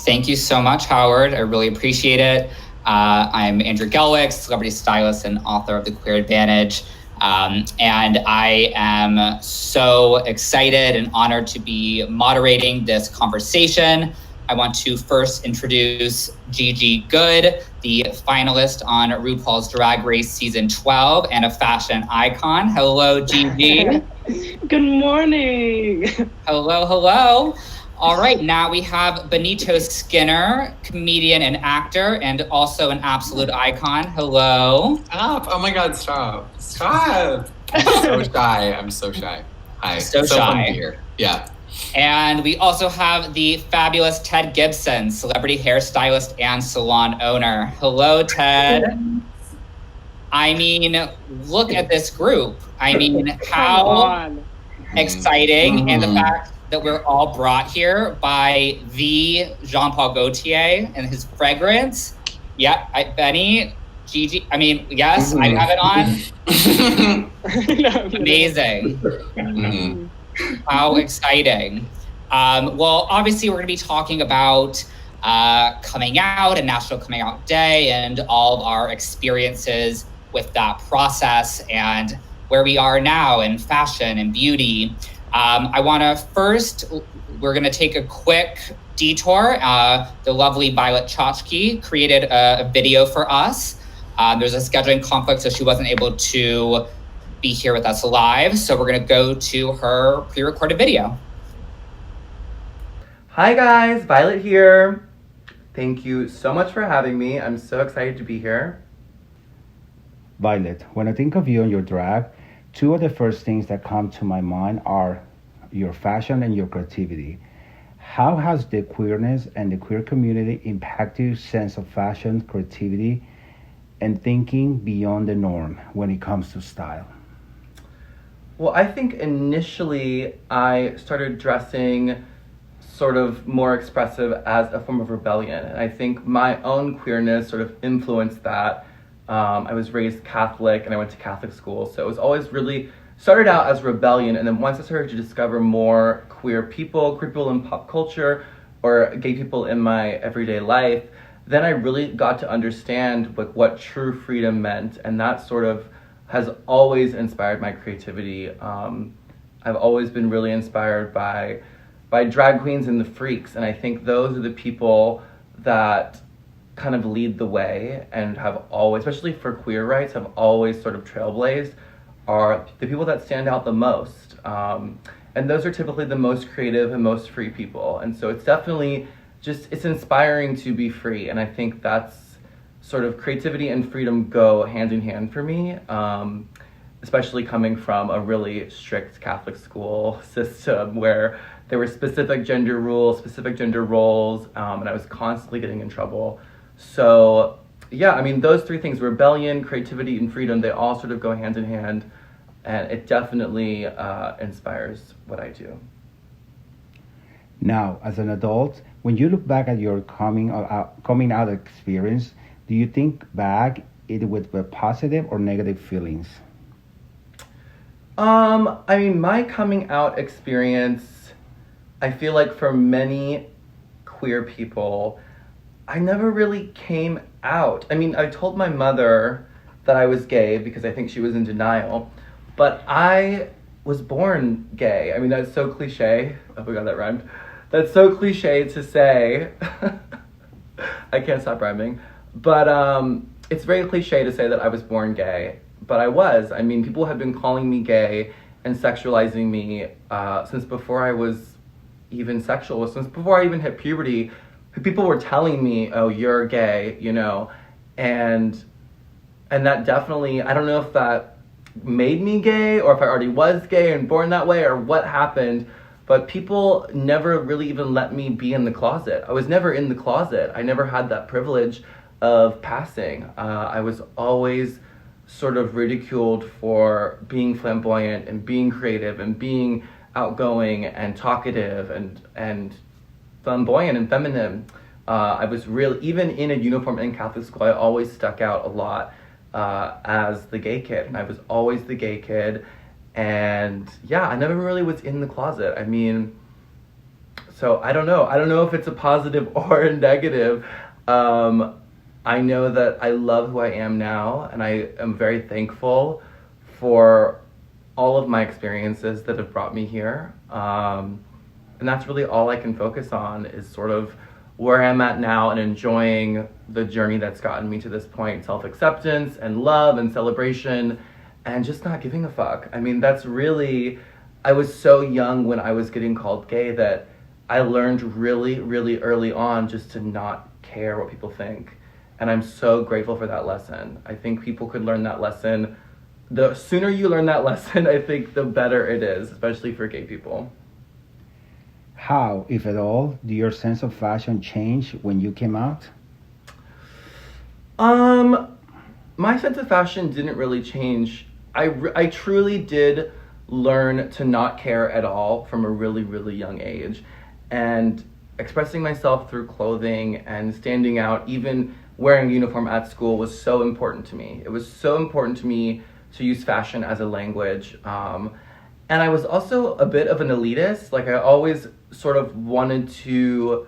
Thank you so much, Howard. I really appreciate it. I'm Andrew Gelwicks, celebrity stylist and author of The Queer Advantage. And I am so excited and honored to be moderating this conversation. I want to first introduce Gigi Goode, the finalist on RuPaul's Drag Race Season 12 and a fashion icon. Hello, Gigi. Good morning. Hello. All right, now we have Benito Skinner, comedian and actor, and also an absolute icon. Hello. Stop. Oh my God, stop. I'm so shy. Hi. So shy. Fun to be here. Yeah. And we also have the fabulous Ted Gibson, celebrity hairstylist and salon owner. Hello, Ted. I mean, look at this group. I mean, how exciting. And the fact that we're all brought here by the Jean Paul Gaultier and his fragrance. Yeah, Benny, Gigi, I mean, yes, I have it on. Amazing. How exciting. Well, obviously we're gonna be talking about coming out and National Coming Out Day and all of our experiences with that process and where we are now in fashion and beauty. I wanna first, we're gonna take a quick detour. The lovely Violet Chachki created a video for us. There's a scheduling conflict, so she wasn't able to be here with us live. So we're gonna go to her pre-recorded video. Hi guys, Violet here. Thank you so much for having me. I'm so excited to be here. Violet, when I think of you and your drag, two of the first things that come to my mind are your fashion and your creativity. How has the queerness and the queer community impacted your sense of fashion, creativity, and thinking beyond the norm when it comes to style? Well, I think initially I started dressing sort of more expressive as a form of rebellion. And I think my own queerness sort of influencnced that. I was raised Catholic and I went to Catholic school, so it was always really started out as rebellion, and then once I started to discover more queer people in pop culture or gay people in my everyday life, then I really got to understand what true freedom meant, and that sort of has always inspired my creativity. I've always been really inspired by drag queens and the freaks, and I think those are the people that kind of lead the way and have always, especially for queer rights, have always sort of trailblazed, are the people that stand out the most. And those are typically the most creative and most free people. And so it's definitely it's inspiring to be free. And I think that's sort of creativity and freedom go hand in hand for me, especially coming from a really strict Catholic school system where there were specific gender rules, specific gender roles, and I was constantly getting in trouble. So yeah, I mean, those three things, rebellion, creativity, and freedom, they all sort of go hand in hand, and it definitely inspires what I do. Now, as an adult, when you look back at your coming out experience, do you think back it with positive or negative feelings? I mean, my coming out experience, I feel like for many queer people, I never really came out. I mean, I told my mother that I was gay because I think she was in denial, but I was born gay. I mean, that's so cliche. Oh my God, that rhymed. That's so cliche to say. I can't stop rhyming. But it's very cliche to say that I was born gay, but I was. I mean, people have been calling me gay and sexualizing me since before I was even sexual, since before I even hit puberty. People were telling me, oh, you're gay, you know, and that definitely, I don't know if that made me gay or if I already was gay and born that way or what happened, but people never really even let me be in the closet. I was never in the closet. I never had that privilege of passing. I was always sort of ridiculed for being flamboyant and being creative and being outgoing and talkative and flamboyant and feminine. I was really, even in a uniform in Catholic school, I always stuck out a lot as the gay kid. And I was always the gay kid. And yeah, I never really was in the closet. I mean, So I don't know. I don't know if it's a positive or a negative. I know that I love who I am now, and I am very thankful for all of my experiences that have brought me here. And that's really all I can focus on, is sort of where I'm at now and enjoying the journey that's gotten me to this point. Self-acceptance and love and celebration and just not giving a fuck. I mean, that's really, I was so young when I was getting called gay that I learned really, really early on just to not care what people think. And I'm so grateful for that lesson. I think people could learn that lesson. The sooner you learn that lesson, I think the better it is, especially for gay people. How, if at all, did your sense of fashion change when you came out? My sense of fashion didn't really change. I truly did learn to not care at all from a really, really young age. And expressing myself through clothing and standing out, even wearing a uniform at school, was so important to me. It was so important to me to use fashion as a language. And I was also a bit of an elitist. Like, I always sort of wanted to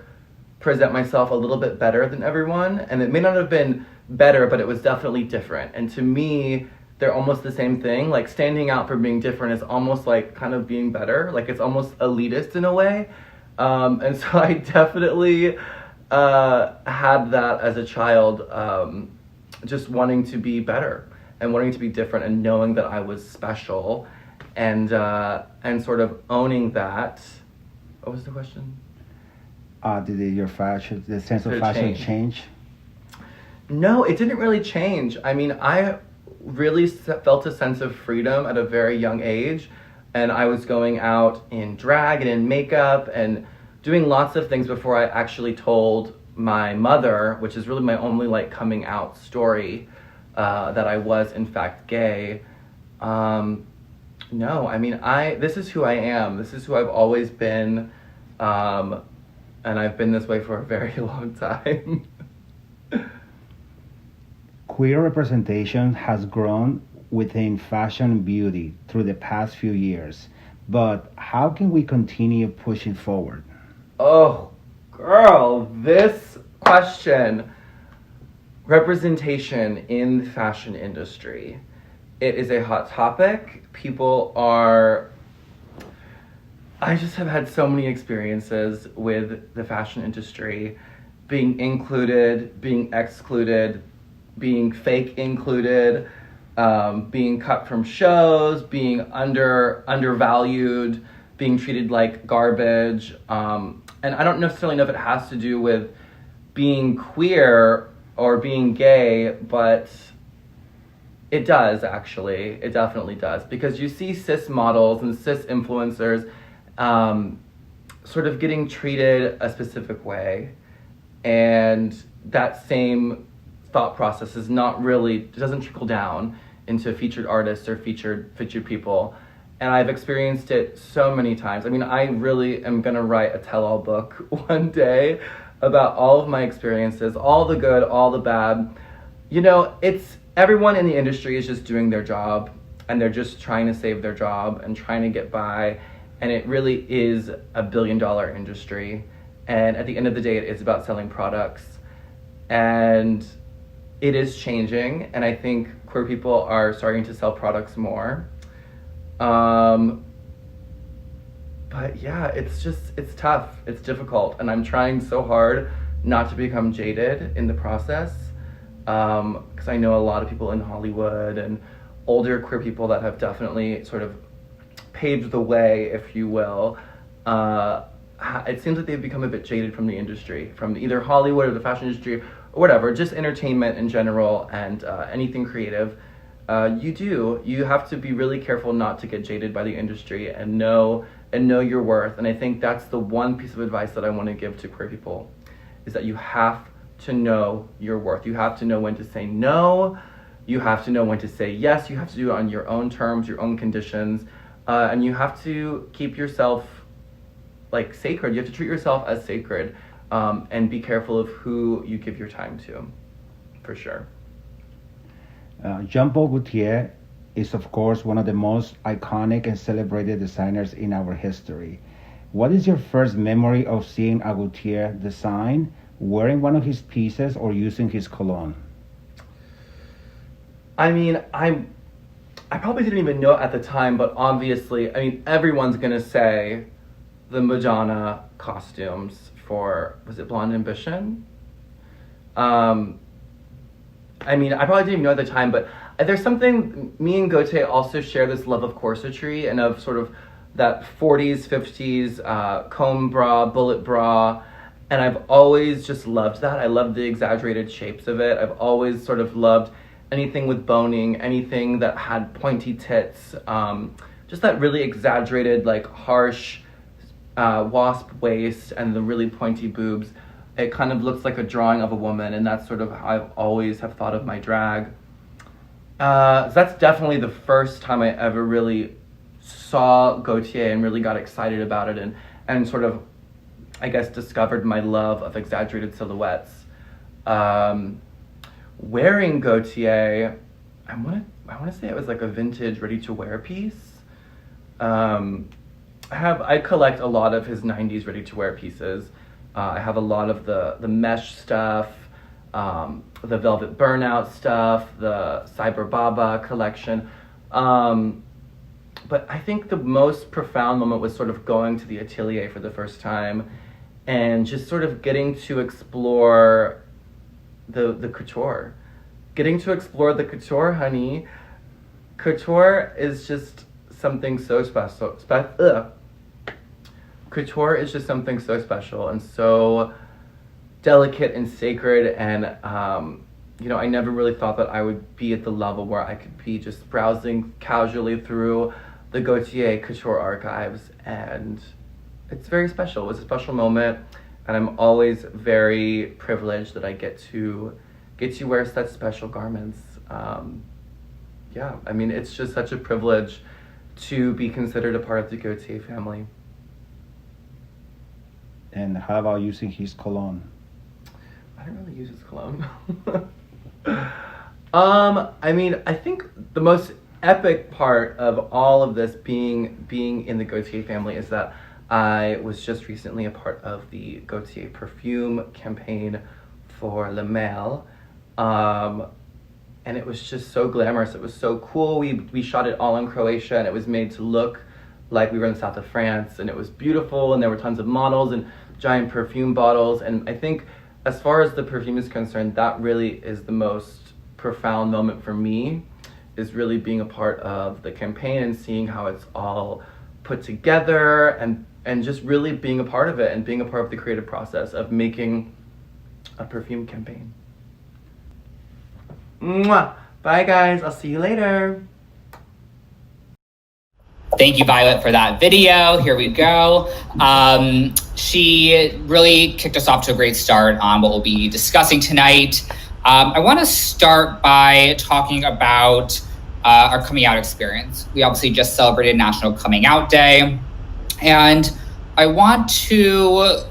present myself a little bit better than everyone. And it may not have been better, but it was definitely different. And to me, they're almost the same thing. Like, standing out for being different is almost like kind of being better. Like, it's almost elitist in a way. And so I definitely had that as a child, just wanting to be better and wanting to be different and knowing that I was special, and sort of owning that. What was the question? Did your fashion, the sense of Did it fashion change? No, it didn't really change. I mean, I really felt a sense of freedom at a very young age, and I was going out in drag and in makeup and doing lots of things before I actually told my mother, which is really my only like coming out story, that I was in fact gay. No, I mean, this is who I am. This is who I've always been, and I've been this way for a very long time. Queer representation has grown within fashion and beauty through the past few years, but how can we continue pushing forward? Oh, girl, this question. Representation in the fashion industry. It is a hot topic. I just have had so many experiences with the fashion industry, being included, being excluded, being fake included, being cut from shows, being undervalued, being treated like garbage. And I don't necessarily know if it has to do with being queer or being gay, but it does, actually. It definitely does. Because you see cis models and cis influencers sort of getting treated a specific way. And that same thought process is not really, it doesn't trickle down into featured artists or featured people. And I've experienced it so many times. I mean, I really am gonna write a tell-all book one day about all of my experiences, all the good, all the bad. You know, everyone in the industry is just doing their job, and they're just trying to save their job and trying to get by. And it really is a $1 billion industry. And at the end of the day, it is about selling products. And it is changing, and I think queer people are starting to sell products more. But yeah, it's tough, it's difficult, and I'm trying so hard not to become jaded in the process, because I know a lot of people in Hollywood and older queer people that have definitely sort of paved the way, if you will. It seems like they've become a bit jaded from the industry, from either Hollywood or the fashion industry or whatever, just entertainment in general, and anything creative. You have to be really careful not to get jaded by the industry and know your worth. And I think that's the one piece of advice that I want to give to queer people, is that you have to know your worth. You have to know when to say no. You have to know when to say yes. You have to do it on your own terms, your own conditions. And you have to keep yourself like sacred. You have to treat yourself as sacred, and be careful of who you give your time to, for sure. Jean Paul Gaultier is, of course, one of the most iconic and celebrated designers in our history. What is your first memory of seeing a Gaultier design, wearing one of his pieces, or using his cologne? I mean, I probably didn't even know at the time, but obviously, I mean, everyone's gonna say the Madonna costumes for, was it Blonde Ambition? I mean, I probably didn't even know at the time, but there's something, me and Gaultier also share this love of corsetry and of sort of that 40s, 50s comb bra, bullet bra, and I've always just loved that. I love the exaggerated shapes of it. I've always sort of loved anything with boning, anything that had pointy tits, just that really exaggerated, like harsh wasp waist and the really pointy boobs. It kind of looks like a drawing of a woman, and that's sort of how I've always have thought of my drag. So that's definitely the first time I ever really saw Gaultier and really got excited about it and sort of, I guess, discovered my love of exaggerated silhouettes. Wearing Gaultier, I want to say it was like a vintage ready-to-wear piece. I collect a lot of his 90s ready-to-wear pieces. I have a lot of the mesh stuff, the velvet burnout stuff, the Cyber Baba collection. But I think the most profound moment was sort of going to the atelier for the first time and just sort of getting to explore the couture. Getting to explore the couture, honey. Couture is just something so special. Couture is just something so special and so delicate and sacred, and you know, I never really thought that I would be at the level where I could be just browsing casually through the Gaultier couture archives, and it's very special. It was a special moment, and I'm always very privileged that I get to wear such special garments. Yeah, I mean, it's just such a privilege to be considered a part of the Gaultier family. And how about using his cologne? I don't really use his cologne. I mean, I think the most epic part of all of this being in the Gaultier family is that I was just recently a part of the Gaultier perfume campaign for Le Mail. And it was just so glamorous. It was so cool. We shot it all in Croatia, and it was made to look like we were in the south of France, and it was beautiful, and there were tons of models and giant perfume bottles. And I think as far as the perfume is concerned, that really is the most profound moment for me, is really being a part of the campaign and seeing how it's all put together, and just really being a part of it and being a part of the creative process of making a perfume campaign. Mwah! Bye guys, I'll see you later. Thank you, Violet, for that video. Here we go. She really kicked us off to a great start on what we'll be discussing tonight. I want to start by talking about our coming out experience. We obviously just celebrated National Coming Out Day, and I want to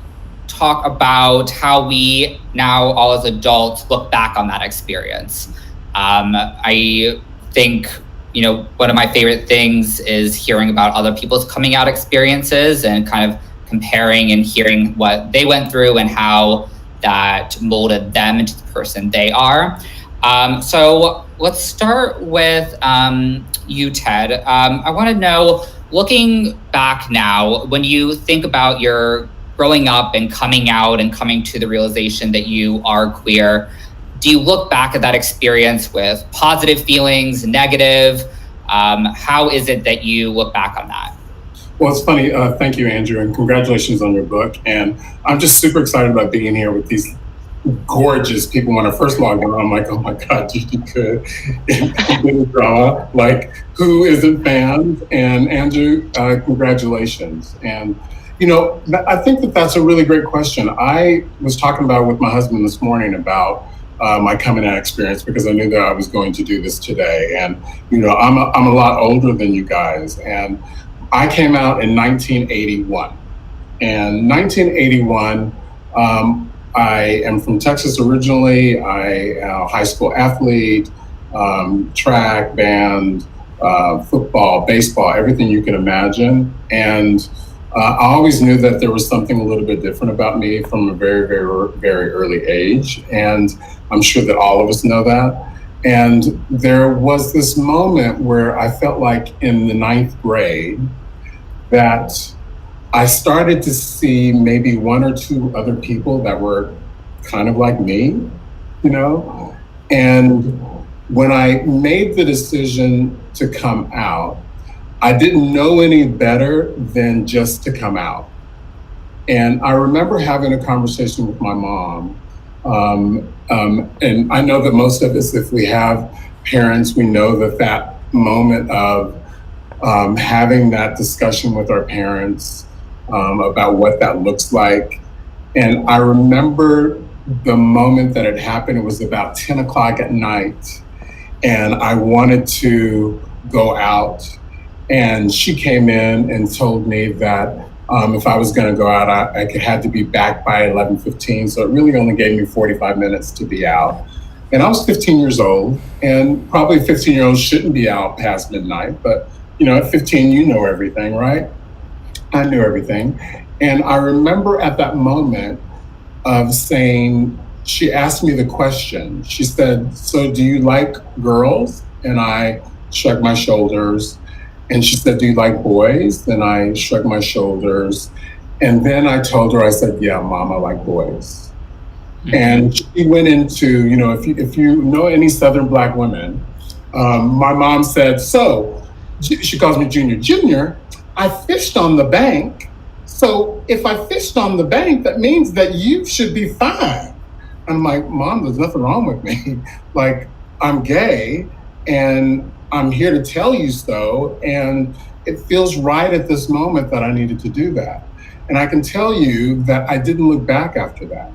talk about how we now, all as adults, look back on that experience. I think, you know, one of my favorite things is hearing about other people's coming out experiences and kind of comparing and hearing what they went through and how that molded them into the person they are. So let's start with you, Ted. I want to know, looking back now, when you think about your growing up and coming out and coming to the realization that you are queer, do you look back at that experience with positive feelings, negative? How is it that you look back on that? Well, it's funny. Thank you, Andrew, and congratulations on your book. And I'm just super excited about being here with these gorgeous people. When I first logged on, I'm like, oh my God, Gigi could drama. Like, who isn't fans? And Andrew, congratulations. And, you know, I think that that's a really great question. I was talking about it with my husband this morning about my coming out experience, because I knew that I was going to do this today. And, you know, I'm a lot older than you guys. And I came out in 1981. And 1981, I am from Texas originally. I am a high school athlete, track, band, football, baseball, everything you can imagine. And I always knew that there was something a little bit different about me from a very, very, very early age. And I'm sure that all of us know that. And there was this moment where I felt like in the 9th grade that I started to see maybe one or two other people that were kind of like me, you know? And when I made the decision to come out, I didn't know any better than just to come out. And I remember having a conversation with my mom. And I know that most of us, if we have parents, we know that moment of having that discussion with our parents about what that looks like. And I remember the moment that it happened. It was about 10 o'clock at night. And I wanted to go out. And she came in and told me that if I was going to go out, I had to be back by 11:15. So it really only gave me 45 minutes to be out. And I was 15 years old, and probably 15-year-olds shouldn't be out past midnight. But, you know, at 15, you know everything, right? I knew everything. And I remember at that moment of saying, she asked me the question. She said, "So do you like girls?" And I shrugged my shoulders. And she said, "Do you like boys?" And I shrugged my shoulders. And then I told her, I said, "Yeah, Mom, I like boys." Mm-hmm. And she went into, you know, if you know any Southern Black women, my mom said, "So," she calls me Junior, "I fished on the bank. So if I fished on the bank, that means that you should be fine." I'm like, "Mom, there's nothing wrong with me. Like, I'm gay and I'm here to tell you so. And it feels right at this moment that I needed to do that." And I can tell you that I didn't look back after that.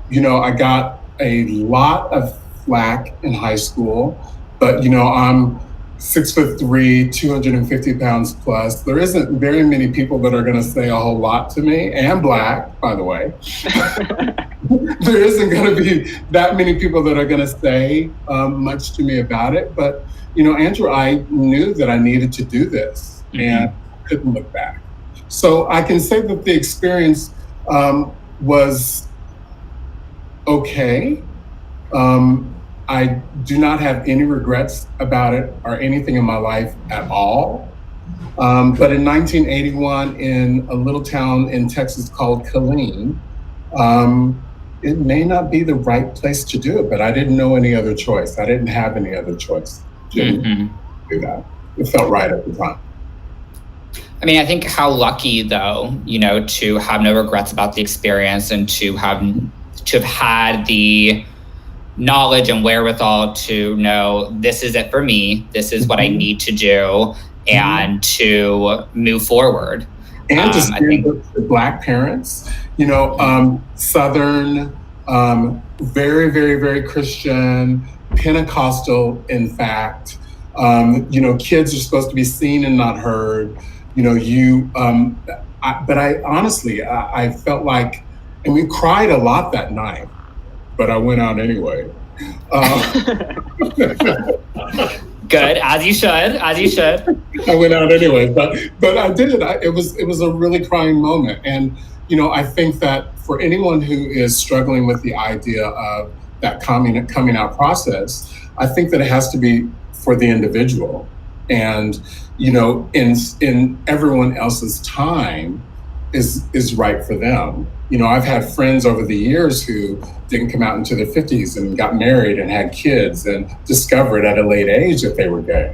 You know, I got a lot of flack in high school, but you know, I'm 6'3", 250 pounds plus. There isn't very many people that are going to say a whole lot to me, and Black, by the way. There isn't going to be that many people that are going to say much to me about it. But, you know, Andrew, I knew that I needed to do this, and I couldn't look back. So I can say that the experience was okay. I do not have any regrets about it or anything in my life at all. But in 1981, in a little town in Texas called Killeen, it may not be the right place to do it, but I didn't know any other choice. I didn't have any other choice to do that. It felt right at the time. I mean, I think how lucky, though, you know, to have no regrets about the experience and to have had the knowledge and wherewithal to know this is it for me, this is what I need to do, and to move forward. And to stand up to Black parents, you know, Southern, very, very, very Christian, Pentecostal, in fact. You know, kids are supposed to be seen and not heard. You know, but I honestly, I felt like, and we cried a lot that night, but I went out anyway. Good, as you should, as you should. I went out anyway, but I did it. It was a really crying moment. And, you know, I think that for anyone who is struggling with the idea of that coming out process, I think that it has to be for the individual. And, you know, in everyone else's time is right for them. You know, I've had friends over the years who didn't come out into their 50s and got married and had kids and discovered at a late age that they were gay.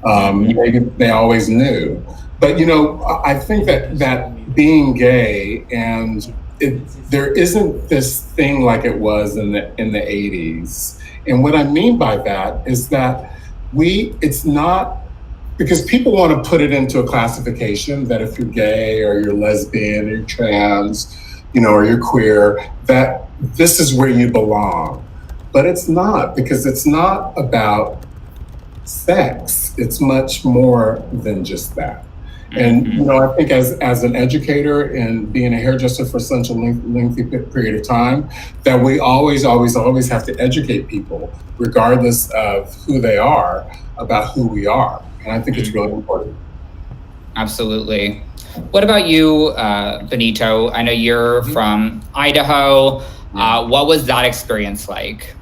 Maybe they always knew. But, you know, I think that being gay and there isn't this thing like it was in the 80s. And what I mean by that is that it's not, because people want to put it into a classification that if you're gay or you're lesbian or you're trans, you know, or you're queer, that this is where you belong. But it's not, because it's not about sex. It's much more than just that. And, you know, I think as an educator and being a hairdresser for such a lengthy period of time, that we always have to educate people, regardless of who they are, about who we are. And I think it's really important. Absolutely. What about you, Benito? I know you're from Idaho. What was that experience like?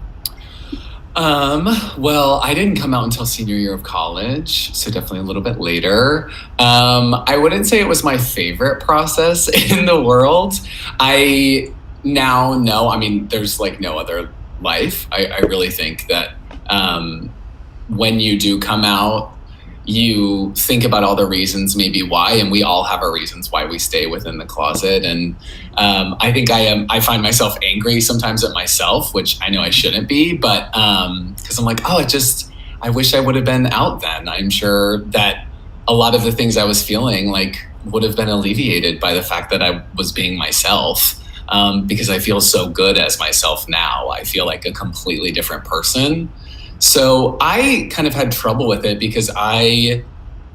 Well, I didn't come out until senior year of college, so definitely a little bit later. I wouldn't say it was my favorite process in the world. I now know, I mean, there's like no other life. I really think that when you do come out, you think about all the reasons maybe why, and we all have our reasons why we stay within the closet. And I think I find myself angry sometimes at myself, which I know I shouldn't be, but because I'm like, oh, I wish I would have been out then. I'm sure that a lot of the things I was feeling like would have been alleviated by the fact that I was being myself, because I feel so good as myself now. I feel like a completely different person. So I kind of had trouble with it because I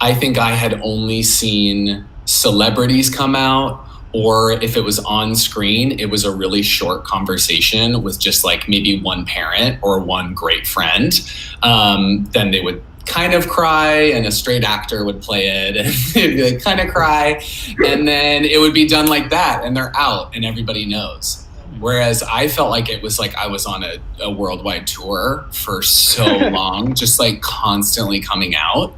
think I had only seen celebrities come out, or if it was on screen, it was a really short conversation with just like maybe one parent or one great friend. Then they would kind of cry and a straight actor would play it and they'd be like kind of cry. And then it would be done like that and they're out and everybody knows. Whereas I felt like it was like I was on a worldwide tour for so long, just like constantly coming out,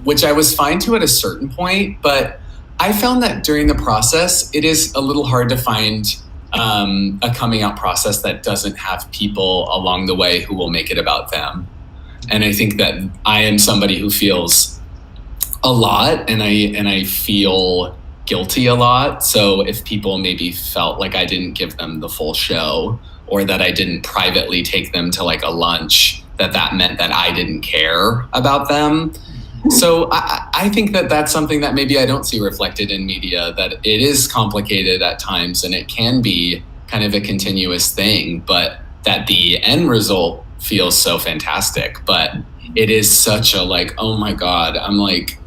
which I was fine to at a certain point. But I found that during the process, it is a little hard to find a coming out process that doesn't have people along the way who will make it about them. And I think that I am somebody who feels a lot and I feel guilty a lot. So if people maybe felt like I didn't give them the full show or that I didn't privately take them to like a lunch, that meant that I didn't care about them. So I think that that's something that maybe I don't see reflected in media, that it is complicated at times and it can be kind of a continuous thing, but that the end result feels so fantastic. But it is such a like, oh my God, I'm like,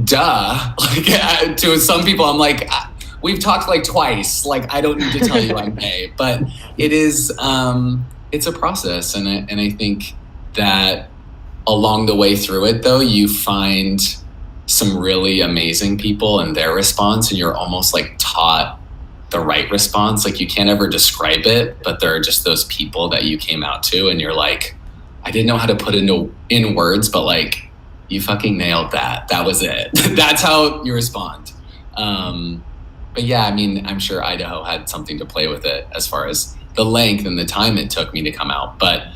duh. Like to some people, I'm like, we've talked like twice. Like I don't need to tell you I'm gay, but it is, it's a process, and I think that along the way through it, though, you find some really amazing people and their response, and you're almost like taught the right response. Like you can't ever describe it, but there are just those people that you came out to, and you're like, I didn't know how to put it in words, but like, you fucking nailed that. That was it. That's how you respond. But yeah, I mean, I'm sure Idaho had something to play with it as far as the length and the time it took me to come out. But,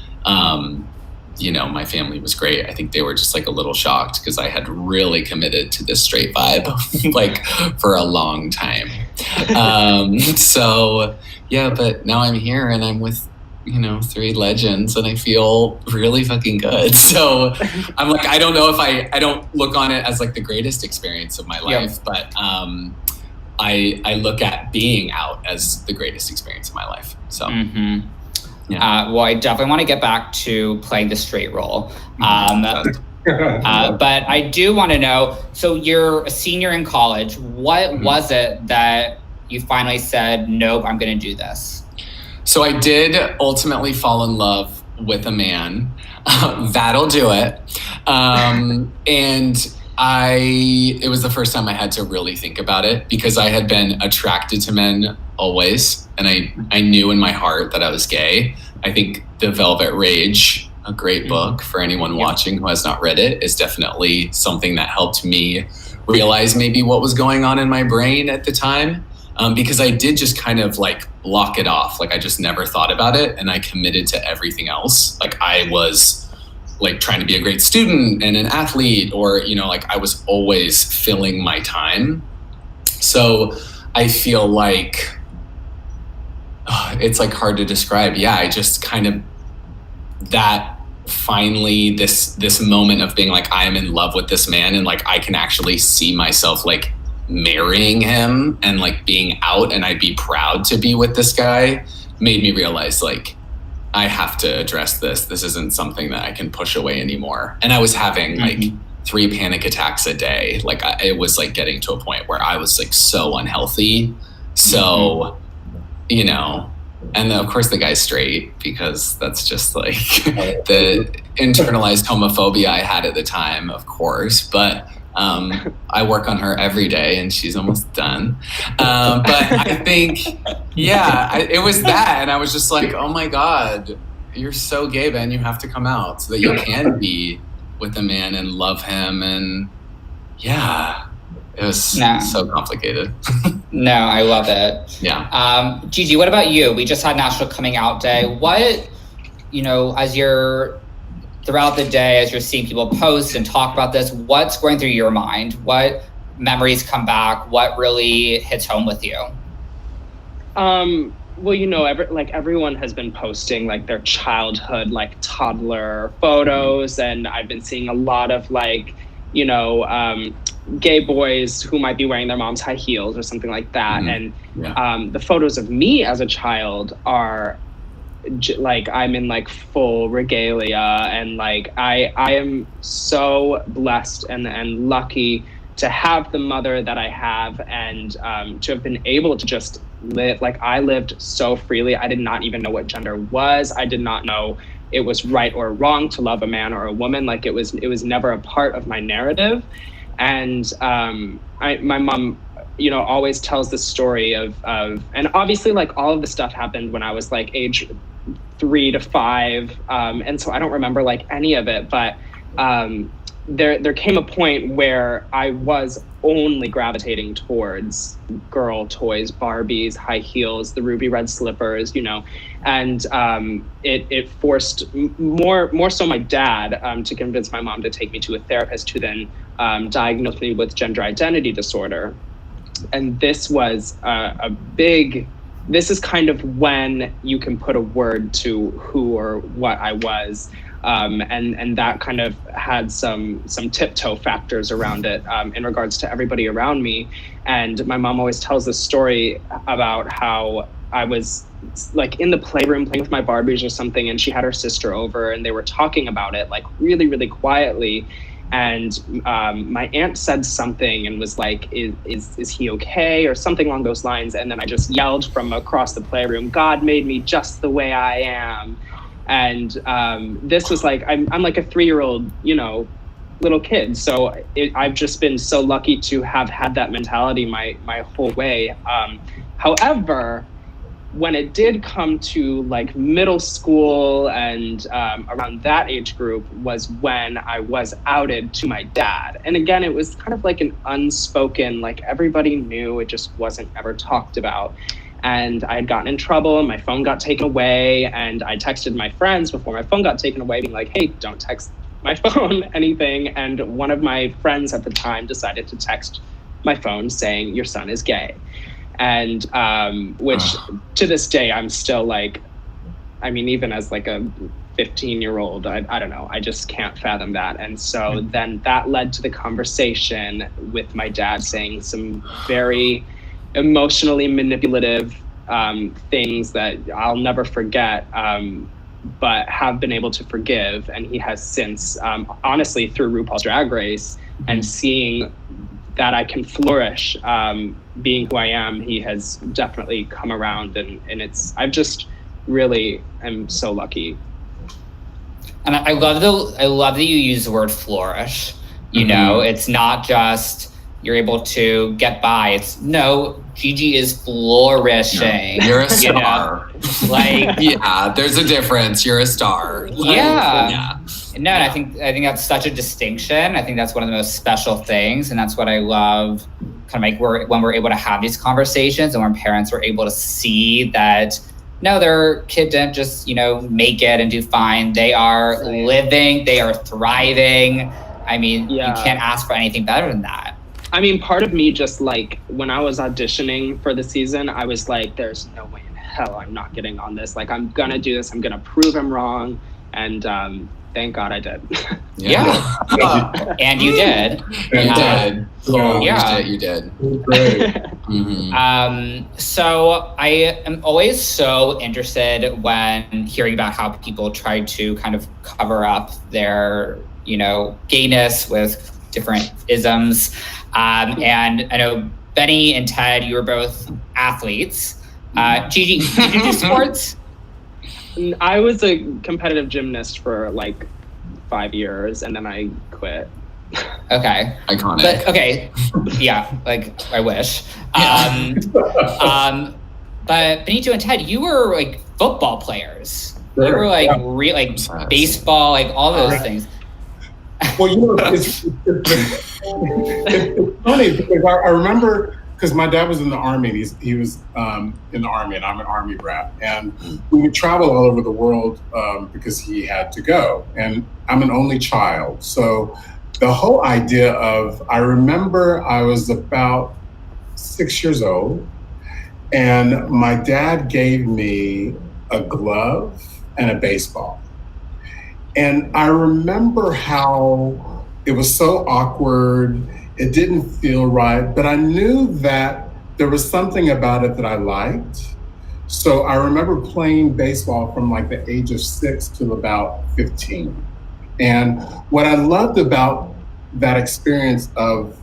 you know, my family was great. I think they were just like a little shocked because I had really committed to this straight vibe like for a long time. So yeah, but now I'm here and I'm with, you know, 3 legends and I feel really fucking good. So I'm like, I don't know if I don't look on it as like the greatest experience of my life, but I look at being out as the greatest experience of my life. So yeah. Well, I definitely want to get back to playing the straight role. But I do want to know, so you're a senior in college. What was it that you finally said, nope, I'm going to do this? So I did ultimately fall in love with a man. That'll do it. And it was the first time I had to really think about it because I had been attracted to men always. And I knew in my heart that I was gay. I think The Velvet Rage, a great book for anyone watching who has not read it, is definitely something that helped me realize maybe what was going on in my brain at the time. Because I did just kind of like block it off. Like I just never thought about it and I committed to everything else. Like I was like trying to be a great student and an athlete, or, you know, like I was always filling my time. So I feel like it's like hard to describe. Yeah, I just kind of, that finally this moment of being like, I am in love with this man and like I can actually see myself like marrying him and like being out and I'd be proud to be with this guy, made me realize like I have to address this. This isn't something that I can push away anymore. And I was having like 3 panic attacks a day. Like it was like getting to a point where I was like so unhealthy. So, you know, and of course the guy's straight because that's just like the internalized homophobia I had at the time, of course. But I work on her every day, and she's almost done. But I think, it was that, and I was just like, oh my God, you're so gay, Ben. You have to come out so that you can be with a man and love him. And it was so complicated. No, I love it. Yeah. Gigi, what about you? We just had National Coming Out Day. What, as you're throughout the day, as you're seeing people post and talk about this, what's going through your mind? What memories come back? What really hits home with you? Well, everyone has been posting like their childhood, like toddler photos, and I've been seeing a lot of gay boys who might be wearing their mom's high heels or something like that. And the photos of me as a child are I'm in full regalia, and I am so blessed and lucky to have the mother that I have, and to have been able to just live. I lived so freely. I did not even know what gender was. I did not know it was right or wrong to love a man or a woman. It was never a part of my narrative. And my mom, always tells the story of, and obviously all of the stuff happened when I was age 3 to 5. And so I don't remember any of it, but there came a point where I was only gravitating towards girl toys, Barbies, high heels, the ruby red slippers, and it forced more so my dad to convince my mom to take me to a therapist, who then diagnosed me with gender identity disorder. And this was this is kind of when you can put a word to who or what I was. And that kind of had some tiptoe factors around it in regards to everybody around me. And my mom always tells this story about how I was in the playroom playing with my Barbies or something, and she had her sister over, and they were talking about it really, really quietly. And my aunt said something and was like, is he okay? Or something along those lines. And then I just yelled from across the playroom, God made me just the way I am. And this was I'm like a 3-year-old, little kid. So I've just been so lucky to have had that mentality my whole way. However, when it did come to middle school and around that age group was when I was outed to my dad. And again, it was kind of an unspoken, everybody knew, it just wasn't ever talked about. And I had gotten in trouble, and my phone got taken away, and I texted my friends before my phone got taken away, being like, hey, don't text my phone anything. And one of my friends at the time decided to text my phone saying, your son is gay. And which to this day, I'm still even as a 15-year-old, I don't know, I just can't fathom that. And so then that led to the conversation with my dad saying some very emotionally manipulative things that I'll never forget, but have been able to forgive. And he has since, honestly, through RuPaul's Drag Race and seeing that I can flourish, being who I am, he has definitely come around, and I've just really am so lucky. And I love that you use the word flourish. It's not just you're able to get by. It's no, Gigi is flourishing. You're a star. There's a difference. You're a star. No, and I think that's such a distinction. I think that's one of the most special things, and that's what I love. Kind of when we're able to have these conversations, and when parents are able to see that no, their kid didn't just make it and do fine. They are living. They are thriving. I mean, you can't ask for anything better than that. I mean, part of me just when I was auditioning for the season, I was like, there's no way in hell I'm not getting on this. I'm going to do this. I'm going to prove him wrong. And thank God I did. And you did. You did. You did. Great. So I am always so interested when hearing about how people try to kind of cover up their, gayness with different isms. And I know Benny and Ted, you were both athletes. Gigi, did you do sports? I was a competitive gymnast for 5 years, and then I quit. Okay. Iconic. But okay, yeah, like I wish. But Benito and Ted, you were like football players. Sure. You were like baseball, like all those things. Well, it's funny because I remember, because my dad was in the Army, and he was in the Army, and I'm an Army brat. And we would travel all over the world because he had to go. And I'm an only child. So the whole idea of, I remember I was about 6 years old, and my dad gave me a glove and a baseball. And I remember how it was so awkward. It didn't feel right, but I knew that there was something about it that I liked. So I remember playing baseball from like the age of 6 to about 15. And what I loved about that experience of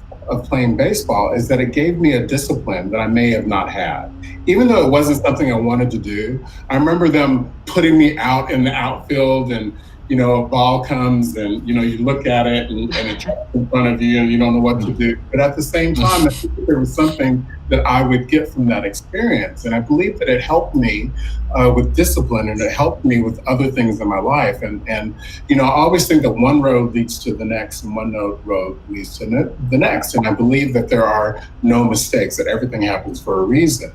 playing baseball is that it gave me a discipline that I may have not had. Even though it wasn't something I wanted to do, I remember them putting me out in the outfield, and a ball comes and, you look at it and it drops in front of you and you don't know what to do. But at the same time, I think there was something that I would get from that experience. And I believe that it helped me with discipline, and it helped me with other things in my life. And I always think that one road leads to the next and one road leads to the next. And I believe that there are no mistakes, that everything happens for a reason.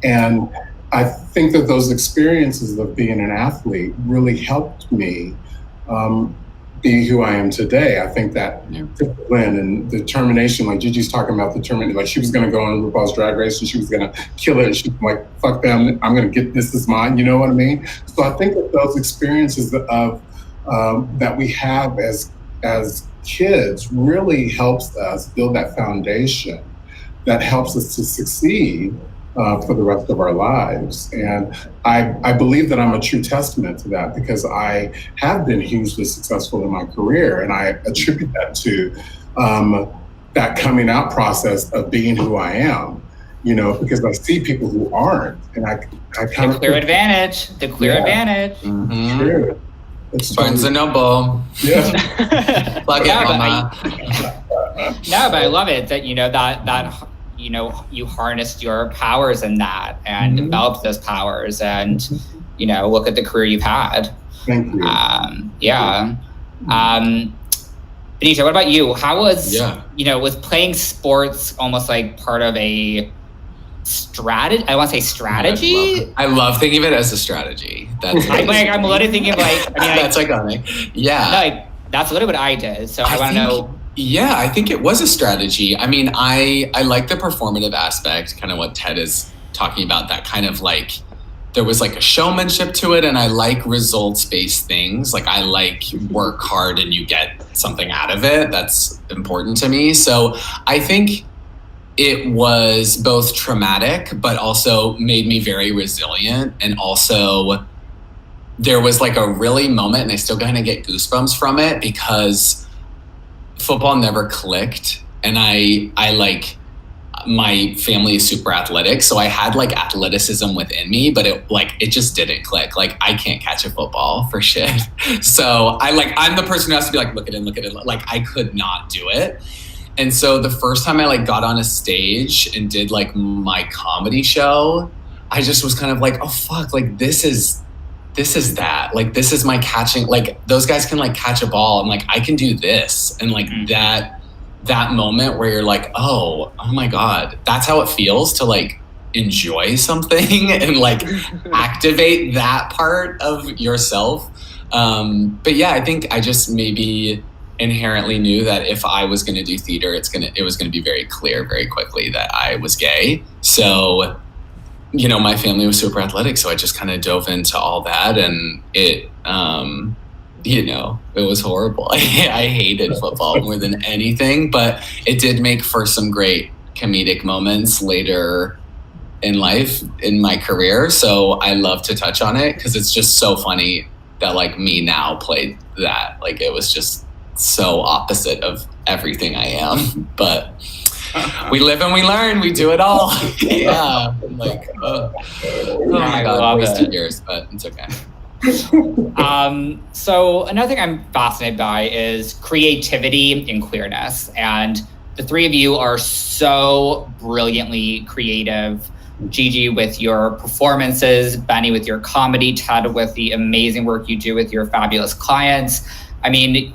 And I think that those experiences of being an athlete really helped me be who I am today. I think that discipline and determination, like Gigi's talking about determination, like she was going to go on RuPaul's Drag Race and she was going to kill it. She was like, fuck them, I'm going to get this is mine. You know what I mean? So I think that those experiences of that we have as kids really helps us build that foundation that helps us to succeed for the rest of our lives. And I believe that I'm a true testament to that, because I have been hugely successful in my career. And I attribute that to that coming out process of being who I am, because I see people who aren't. And I kind of— advantage. The clear advantage. Mm-hmm. Sure. It's Barnes and Noble. Yeah. Plug it, mama. No, but I love it that, that you harnessed your powers in that and developed those powers, and look at the career you've had. Thank you. Benito, what about you? How was with playing sports almost like part of a strategy? I want to say strategy. I love thinking of it as a strategy. That's I'm literally thinking of that's iconic. Yeah, that's literally what I did. So I want to know. Yeah, I think it was a strategy. I mean, I like the performative aspect, kind of what Ted is talking about, that kind of like, there was like a showmanship to it, and I like results-based things. Like I like work hard and you get something out of it. That's important to me. So I think it was both traumatic, but also made me very resilient. And also there was like a really moment, and I still kind of get goosebumps from it, because football never clicked. And I like, my family is super athletic, so I had like athleticism within me, but it just didn't click. Like I can't catch a football for shit. So I'm the person who has to be like, look at it. Like I could not do it. And so the first time I like got on a stage and did like my comedy show, I just was kind of like, oh fuck, like this is that, like this is my catching, like those guys can like catch a ball, and like I can do this. And like that moment where you're like, oh my God, that's how it feels to like enjoy something and like activate that part of yourself. But yeah, I think I just maybe inherently knew that if I was going to do theater, it was going to be very clear very quickly that I was gay. So my family was super athletic, so I just kind of dove into all that, and it was horrible. I hated football more than anything, but it did make for some great comedic moments later in life, in my career. So I love to touch on it, because it's just so funny that like me now played that. Like it was just so opposite of everything I am, but we live and we learn. We do it all. Yeah. Like, oh my God, wasted years, but it's okay. So another thing I'm fascinated by is creativity and queerness. And the three of you are so brilliantly creative. Gigi with your performances, Benny with your comedy, Ted with the amazing work you do with your fabulous clients. I mean,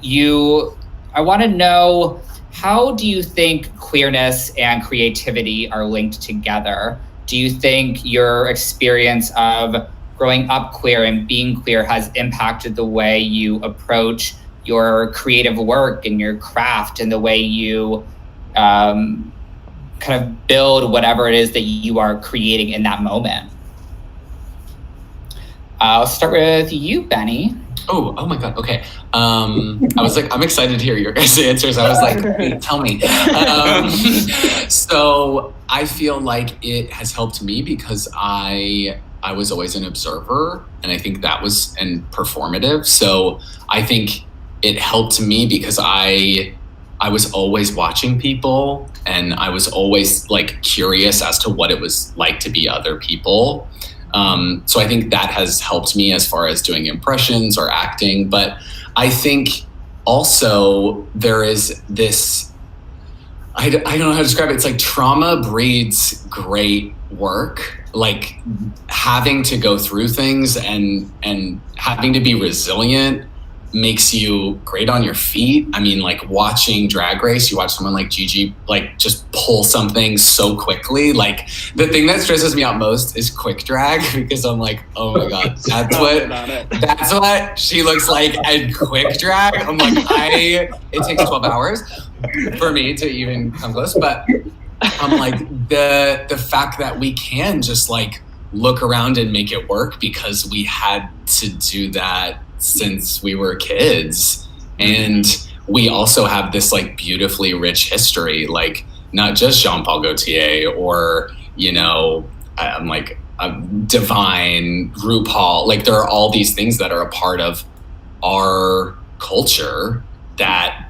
I want to know, how do you think queerness and creativity are linked together? Do you think your experience of growing up queer and being queer has impacted the way you approach your creative work and your craft and the way you kind of build whatever it is that you are creating in that moment? I'll start with you, Benny. Oh my God. Okay. I was like, I'm excited to hear your guys' answers. I was like, hey, tell me. So I feel like it has helped me because I was always an observer, and I think that was performative. So I think it helped me because I was always watching people, and I was always like curious as to what it was like to be other people. So I think that has helped me as far as doing impressions or acting. But I think also there is this, I don't know how to describe it. It's like trauma breeds great work. Like having to go through things and having to be resilient makes you great on your feet. I mean, like watching Drag Race, you watch someone like Gigi like just pull something so quickly. Like the thing that stresses me out most is quick drag, because I'm like, oh my God, that's what she looks like in quick drag. I'm like, it takes 12 hours for me to even come close. But I'm like, the fact that we can just like look around and make it work because we had to do that since we were kids. And we also have this like beautifully rich history, like not just Jean Paul Gaultier or, I'm like Divine, RuPaul. Like there are all these things that are a part of our culture that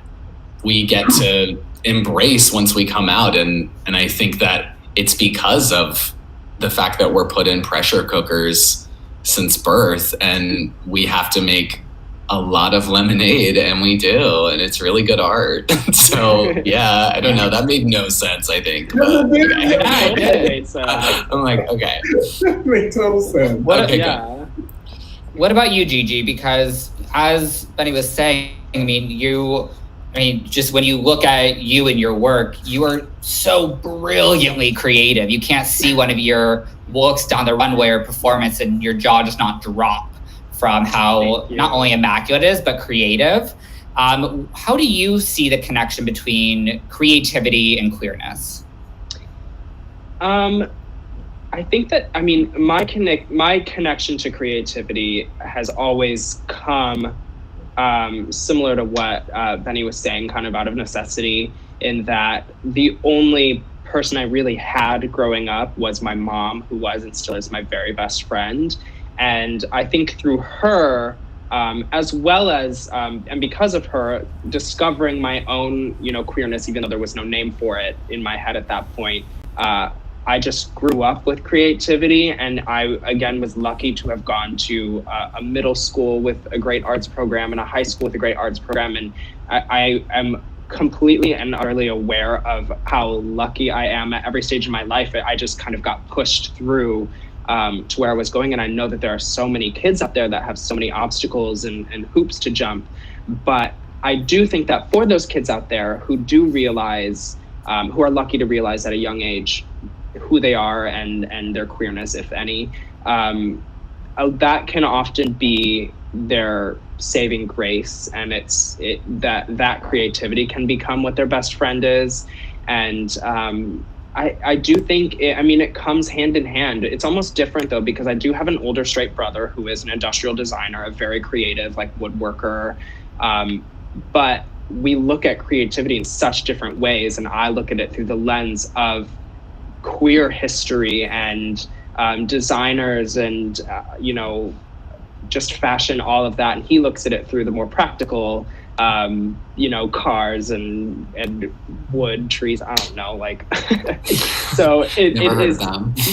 we get to embrace once we come out. And I think that it's because of the fact that we're put in pressure cookers since birth, and we have to make a lot of lemonade, and we do, and it's really good art. So yeah, I don't know, that made no sense, I think. But, okay. I'm like, okay. That makes total sense. What about you, Gigi? Because as Benny was saying, just when you look at you and your work, you are so brilliantly creative. You can't see one of your looks down the runway or performance and your jaw just not drop from how not only immaculate it is, but creative. How do you see the connection between creativity and queerness? I think that, my connection to creativity has always come similar to what Benny was saying, kind of out of necessity, in that the only person I really had growing up was my mom, who was and still is my very best friend. And I think through her, as well as, and because of her, discovering my own, queerness, even though there was no name for it in my head at that point, I just grew up with creativity. And I, again, was lucky to have gone to a middle school with a great arts program and a high school with a great arts program. And I am completely and utterly aware of how lucky I am at every stage of my life. I just kind of got pushed through to where I was going. And I know that there are so many kids out there that have so many obstacles and hoops to jump. But I do think that for those kids out there who do realize, who are lucky to realize at a young age who they are and their queerness, if any, that can often be their saving grace, and that creativity can become what their best friend is. And I do think it comes hand in hand. It's almost different though, because I do have an older straight brother who is an industrial designer, a very creative, like woodworker, but we look at creativity in such different ways, and I look at it through the lens of queer history and designers and just fashion, all of that, and he looks at it through the more practical, cars and wood, trees. I don't know, like. So it is.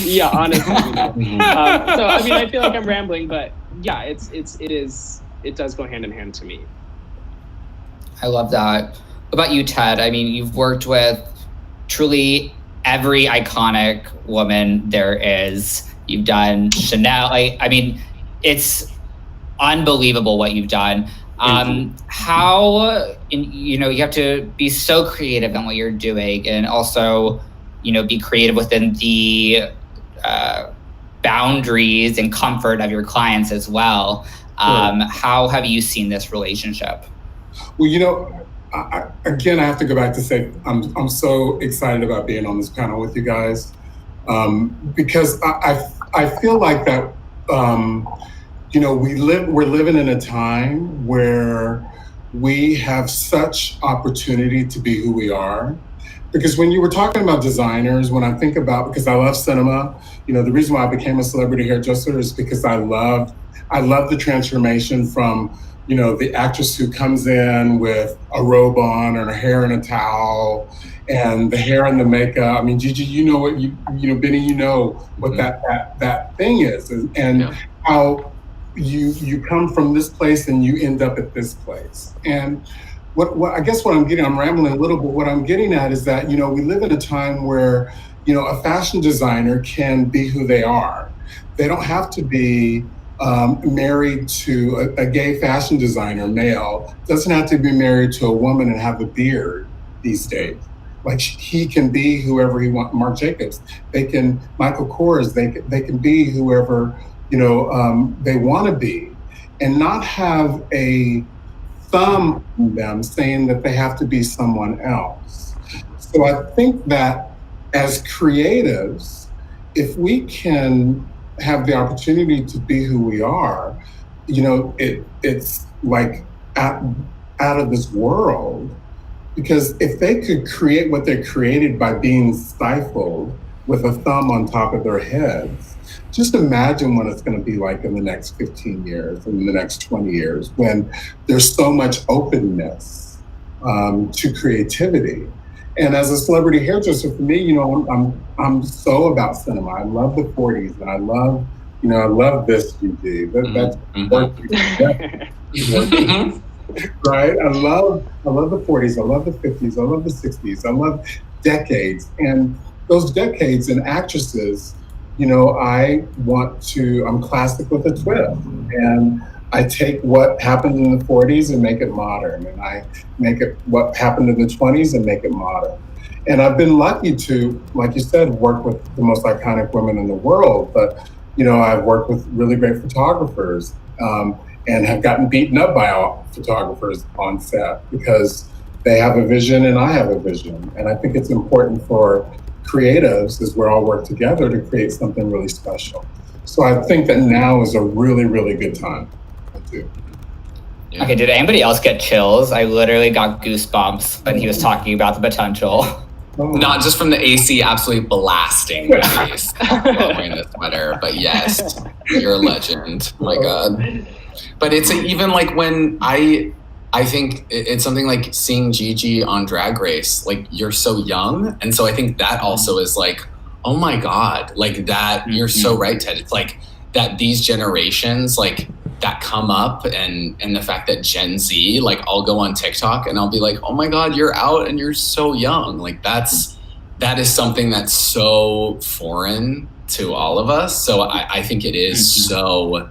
Yeah, honestly. So I feel like I'm rambling, but yeah, it does go hand in hand to me. I love that. What about you, Ted? I mean, you've worked with truly every iconic woman there is. You've done Chanel. I mean, it's unbelievable what you've done. How, you have to be so creative in what you're doing, and also, be creative within the boundaries and comfort of your clients as well. How have you seen this relationship? Well, I have to go back to say I'm so excited about being on this panel with you guys, because I feel like that we're living in a time where we have such opportunity to be who we are. Because when you were talking about designers, when I think about, because I love cinema, the reason why I became a celebrity hairdresser is because I love the transformation from, the actress who comes in with a robe on and her hair in a towel and the hair and the makeup. I mean, Gigi, Benny, what that thing is, and how you come from this place and you end up at this place. And what I guess what I'm rambling a little bit, what I'm getting at is that, we live in a time where, a fashion designer can be who they are. They don't have to be married to a gay fashion designer, male, doesn't have to be married to a woman and have a beard these days. Like, he can be whoever he wants. Marc Jacobs, Michael Kors, they can be whoever, they want to be, and not have a thumb on them saying that they have to be someone else. So I think that as creatives, if we can have the opportunity to be who we are, it's like out of this world. Because if they could create what they created by being stifled with a thumb on top of their heads, just imagine what it's going to be like in the next 15 years, in the next 20 years, when there's so much openness to creativity. And as a celebrity hairdresser, for me, I'm so about cinema. I love the 40s, and I love this, Gigi. That's right. I love the 40s. I love the 50s. I love the 60s. I love decades, and those decades and actresses. I'm classic with a twist, and I take what happened in the 40s and make it modern, and I make it what happened in the 20s and make it modern. And I've been lucky to, like you said, work with the most iconic women in the world, but I've worked with really great photographers, and have gotten beaten up by all photographers on set because they have a vision and I have a vision. And I think it's important for creatives, as we all work together, to create something really special. So I think that now is a really, really good time. I do. Yeah. Okay, did anybody else get chills? I literally got goosebumps when he was talking about the potential. Not just from the AC absolutely blasting my face while wearing the sweater, but yes, you're a legend. Oh my God. But it's even like when I think it's something like seeing Gigi on Drag Race, like, you're so young. And so I think that also is like, oh my God, like that, you're so right, Ted. It's like that these generations, like, that come up, and the fact that Gen Z, like, I'll go on TikTok and I'll be like, oh my God, you're out and you're so young. Like, that is something that's so foreign to all of us. So I think it is so,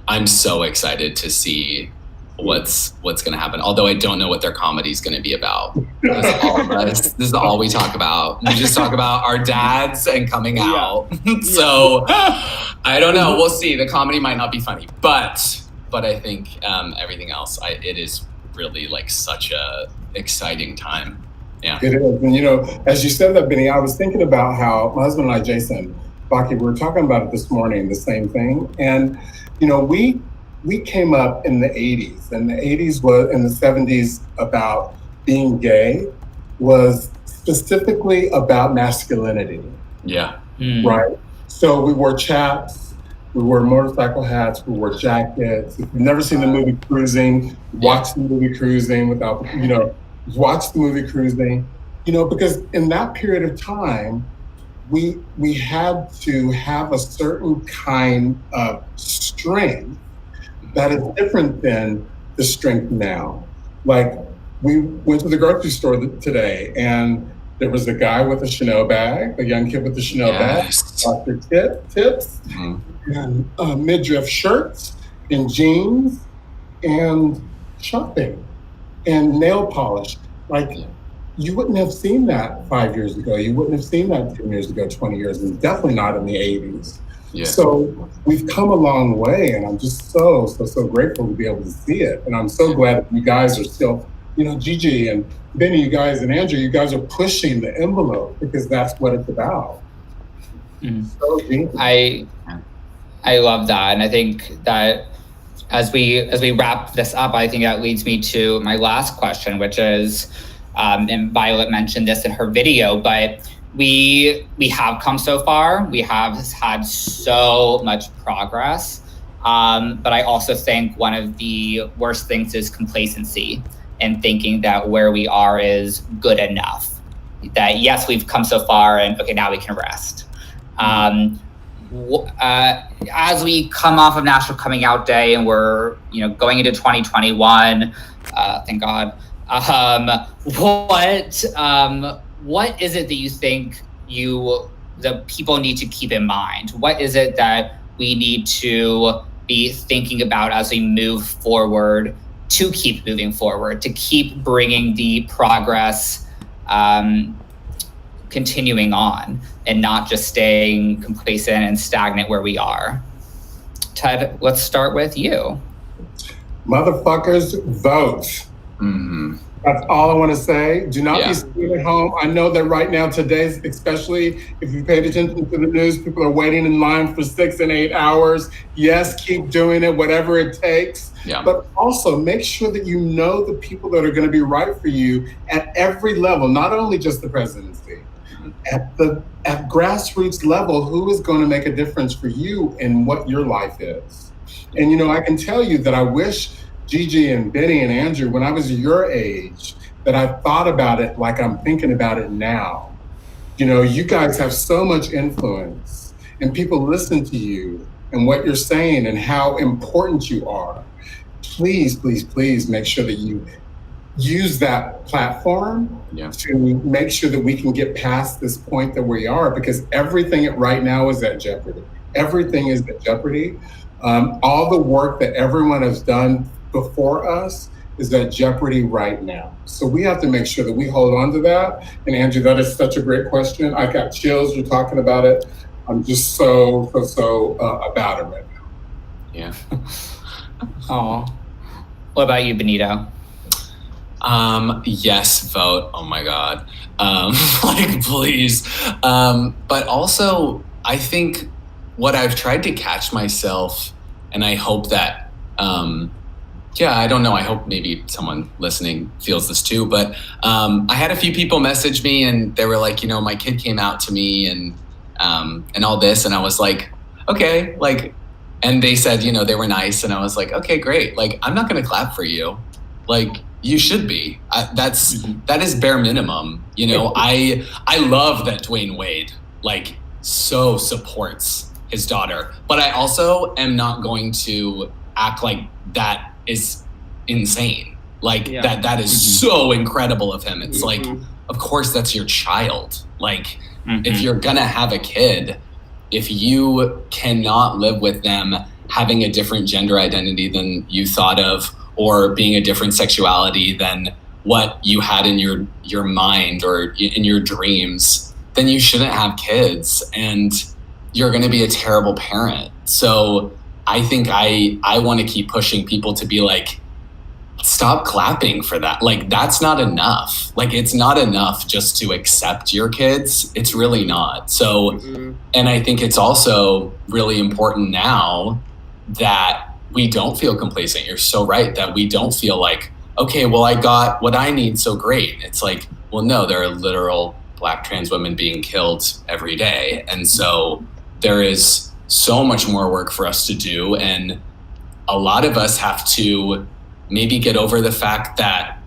I'm so excited to see what's going to happen. Although I don't know what their comedy is going to be about. This is all we talk about. We just talk about our dads and coming out. So I don't know. We'll see. The comedy might not be funny, but I think everything else, it is really like such a exciting time. Yeah, it is. And as you said that, Benny, I was thinking about how my husband and I, Jason Baki, we were talking about it this morning, the same thing. And we came up in the 80s, and the 80s was, in the 70s, about being gay was specifically about masculinity. Yeah. Right? So we wore chaps, we wore motorcycle hats, we wore jackets. If you've never seen the movie Cruising, watch the movie Cruising watch the movie Cruising, because in that period of time, we had to have a certain kind of strength that is different than the strength now. Like, we went to the grocery store today, and there was a guy with a Chanel bag, a young kid with a Chanel bag, Dr. Tips, and midriff shirts and jeans and shopping and nail polish. Like, you wouldn't have seen that 5 years ago. You wouldn't have seen that 10 years ago, 20 years, and definitely not in the 80s. Yeah. So we've come a long way, and I'm just so grateful to be able to see it. And I'm so glad that you guys are still, you know, Gigi and Benny, you guys, and Andrew, you guys are pushing the envelope, because that's what it's about. So I love that, and I think that as we wrap this up, I think that leads me to my last question, which is, and Violet mentioned this in her video, but we have come so far. We have had so much progress, but I also think one of the worst things is complacency and thinking that where we are is good enough. That yes, we've come so far, and okay, now we can rest. As we come off of National Coming Out Day and we're going into 2021, thank God. What is it that you think the people need to keep in mind? What is it that we need to be thinking about as we move forward, to keep moving forward, to keep bringing the progress continuing on and not just staying complacent and stagnant where we are? Ted, let's start with you. Motherfuckers, vote. That's all I want to say. Do not be sitting at home. I know that right now, today, especially if you paid attention to the news, people are waiting in line for 6 and 8 hours. Yes, keep doing it, whatever it takes. Yeah. But also make sure that you know the people that are going to be right for you at every level, not only just the presidency. At grassroots level, who is going to make a difference for you in what your life is? And I can tell you that I wish Gigi and Benny and Andrew, when I was your age, that I thought about it like I'm thinking about it now. You guys have so much influence, and people listen to you and what you're saying and how important you are. Please, please, please make sure that you use that platform to make sure that we can get past this point that we are, because everything right now is at jeopardy. Everything is at jeopardy. All the work that everyone has done before us is at jeopardy right now. So we have to make sure that we hold on to that. And Andrew, that is such a great question. I got chills, you're talking about it. I'm just so about it right now. Yeah. Oh. What about you, Benito? Yes, vote. Oh my God. Please. But also, I think what I've tried to catch myself, and I hope that, I don't know. I hope maybe someone listening feels this too, but I had a few people message me, and they were like, my kid came out to me and all this, and I was like, okay, and they said, they were nice, and I was like, okay, great. I'm not going to clap for you. You should be. That is bare minimum. I love that Dwayne Wade so supports his daughter, but I also am not going to act like that is insane. That is so incredible of him. It's of course that's your child. If you're gonna have a kid, if you cannot live with them having a different gender identity than you thought of, or being a different sexuality than what you had in your mind or in your dreams, then you shouldn't have kids, and you're going to be a terrible parent. So I think I want to keep pushing people to be stop clapping for that. That's not enough. It's not enough just to accept your kids. It's really not. So, and I think it's also really important now that we don't feel complacent. You're so right that we don't feel okay, well, I got what I need, so great. It's well, no, there are literal Black trans women being killed every day. And so there is so much more work for us to do. And a lot of us have to maybe get over the fact that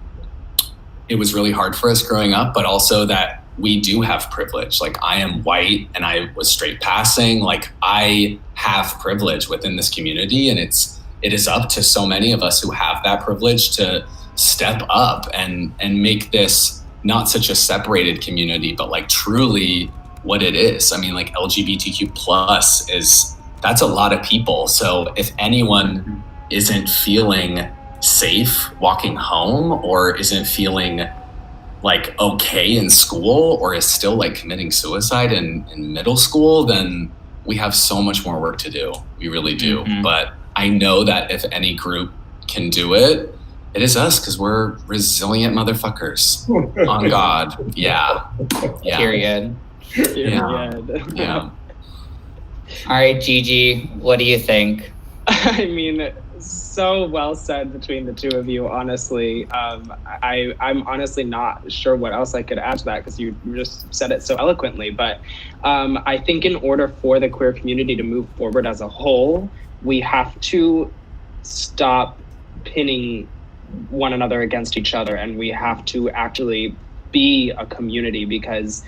it was really hard for us growing up, but also that we do have privilege. Like, I am white and I was straight passing. Like, I have privilege within this community, and it is up to so many of us who have that privilege to step up and make this not such a separated community, but like truly what it is. I mean, like, LGBTQ plus that's a lot of people. So if anyone isn't feeling safe walking home, or isn't feeling like okay in school, or is still like committing suicide in middle school, then we have so much more work to do. We really do. Mm-hmm. But I know that if any group can do it, it is us, because we're resilient motherfuckers. On God. Yeah. Period. Yeah. All right, Gigi, what do you think? I mean, so well said between the two of you, honestly. I'm honestly not sure what else I could add to that, because you just said it so eloquently. But I think in order for the queer community to move forward as a whole, we have to stop pinning one another against each other, and we have to actually be a community, because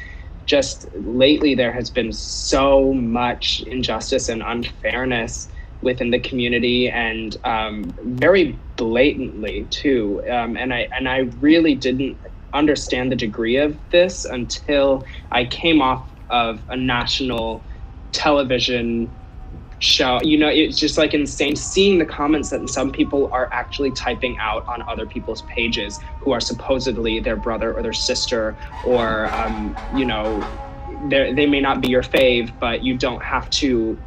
just lately there has been so much injustice and unfairness within the community, and very blatantly too. And I really didn't understand the degree of this until I came off of a national television show. You know, it's just like insane seeing the comments that some people are actually typing out on other people's pages, who are supposedly their brother or their sister, or you know, they may not be your fave, but you don't have to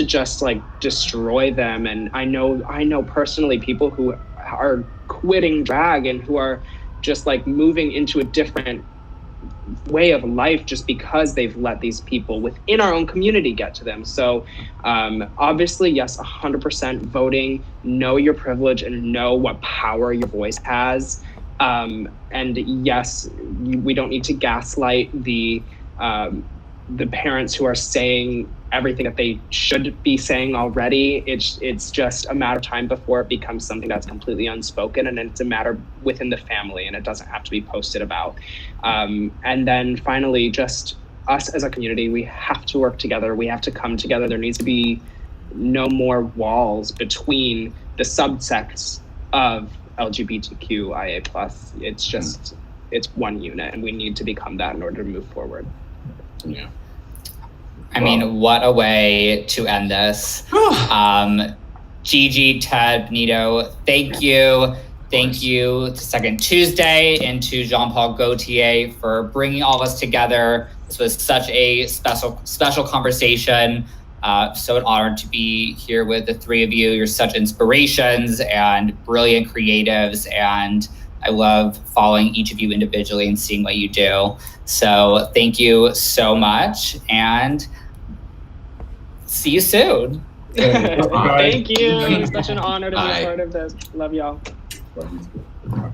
just like destroy them. And I know personally people who are quitting drag and who are just like moving into a different way of life just because they've let these people within our own community get to them. So obviously, yes, 100% voting, know your privilege and know what power your voice has. And yes, we don't need to gaslight the parents who are saying everything that they should be saying already. It's just a matter of time before it becomes something that's completely unspoken, and it's a matter within the family, and it doesn't have to be posted about. And then finally, just us as a community, we have to work together. We have to come together. There needs to be no more walls between the subsects of LGBTQIA+. It's just, it's one unit, and we need to become that in order to move forward. Yeah. I mean, what a way to end this. Gigi, Ted, Benito, thank you. Thank you to Second Tuesday and to Jean Paul Gaultier for bringing all of us together. This was such a special conversation. So an honor to be here with the three of you. You're such inspirations and brilliant creatives, and I love following each of you individually and seeing what you do. So thank you so much, and see you soon. Thank you. It's such an honor to be a part of this. Love y'all. Love you too.